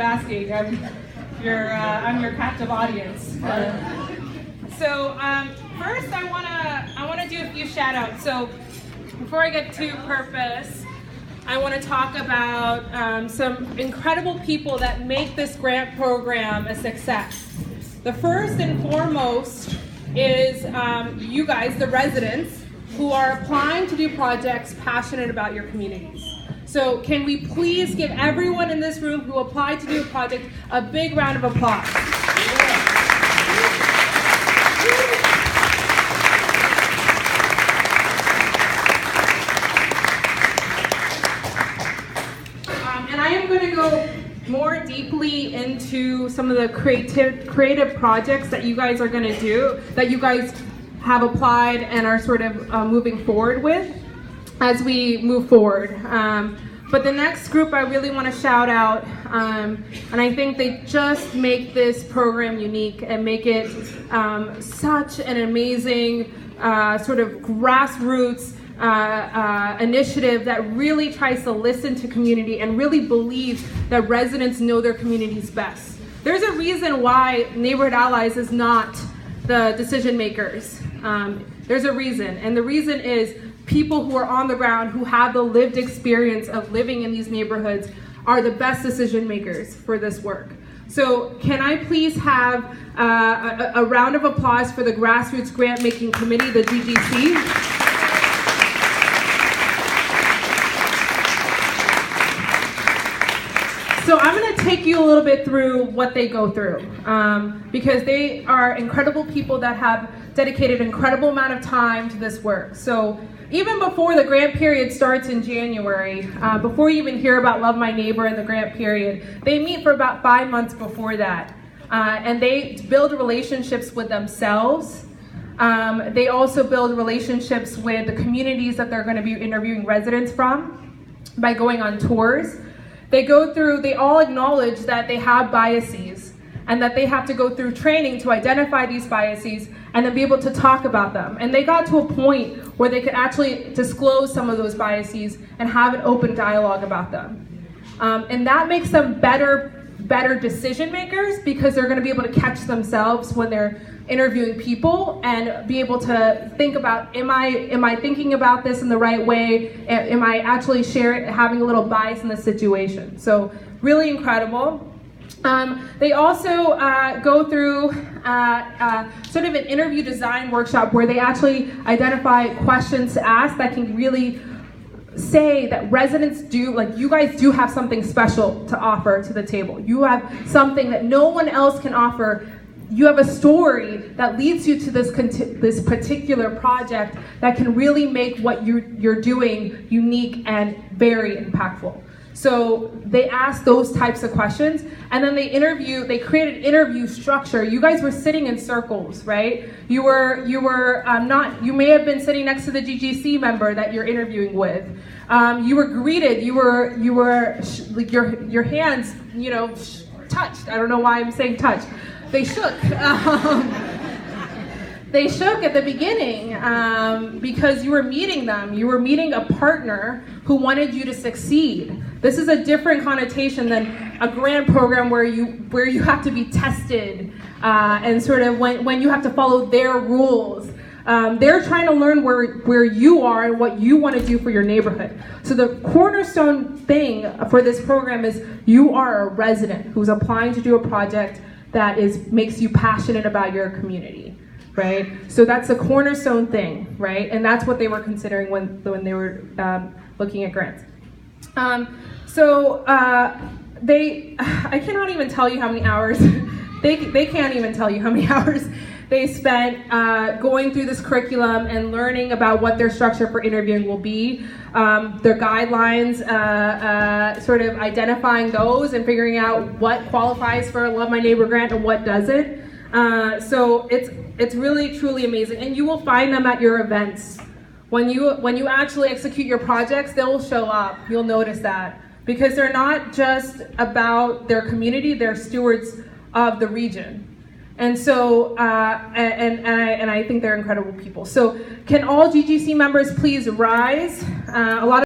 asking. I'm your captive audience. So first, I wanna do a few shout outs. So before I get to purpose, I want to talk about some incredible people that make this grant program a success. The first and foremost is you guys, the residents, who are applying to do projects passionate about your communities. So can we please give everyone in this room who applied to do a project a big round of applause? And I am going to go more deeply into some of the creative projects that you guys are going to do, that you guys have applied and are sort of moving forward with as we move forward. But the next group I really want to shout out, and I think they just make this program unique and make it such an amazing sort of grassroots initiative that really tries to listen to community and really believes that residents know their communities best. There's a reason why Neighborhood Allies is not the decision makers. There's a reason, and the reason is people who are on the ground, who have the lived experience of living in these neighborhoods, are the best decision makers for this work. So can I please have a round of applause for the Grassroots Grant Making Committee, the GGC. So I'm going to take you a little bit through what they go through, because they are incredible people that have dedicated an incredible amount of time to this work. So even before the grant period starts in January, before you even hear about Love My Neighbor and the grant period, they meet for about 5 months before that. And they build relationships with themselves. They also build relationships with the communities that they're going to be interviewing residents from by going on tours. They all acknowledge that they have biases and that they have to go through training to identify these biases and then be able to talk about them. And they got to a point where they could actually disclose some of those biases and have an open dialogue about them. And that makes them better decision makers, because they're going to be able to catch themselves when they're interviewing people and be able to think about, am I thinking about this in the right way? Am I actually having a little bias in the situation? So really incredible. They also go through sort of an interview design workshop where they actually identify questions to ask that can really say that residents do, like, you guys do have something special to offer to the table. You have something that no one else can offer. You have a story that leads you to this particular project that can really make what you're doing unique and very impactful. So they ask those types of questions, and then they created interview structure. You guys were sitting in circles, right? You may have been sitting next to the GGC member that you're interviewing with. You were greeted, like your hands, touched. I don't know why I'm saying touch. They shook. They shook at the beginning because you were meeting them. You were meeting a partner who wanted you to succeed. This is a different connotation than a grant program where you have to be tested and sort of when you have to follow their rules. They're trying to learn where you are and what you want to do for your neighborhood. So the cornerstone thing for this program is you are a resident who's applying to do a project that makes you passionate about your community. Right? So that's a cornerstone thing, right? And that's what they were considering when they were looking at grants. I cannot even tell you how many hours, they can't even tell you how many hours they spent going through this curriculum and learning about what their structure for interviewing will be, their guidelines, sort of identifying those and figuring out what qualifies for a Love My Neighbor grant and what doesn't. So it's really truly amazing, and you will find them at your events. When you actually execute your projects, they'll show up. You'll notice that, because they're not just about their community; they're stewards of the region. And so, and I think they're incredible people. So, can all GGC members please rise? A lot of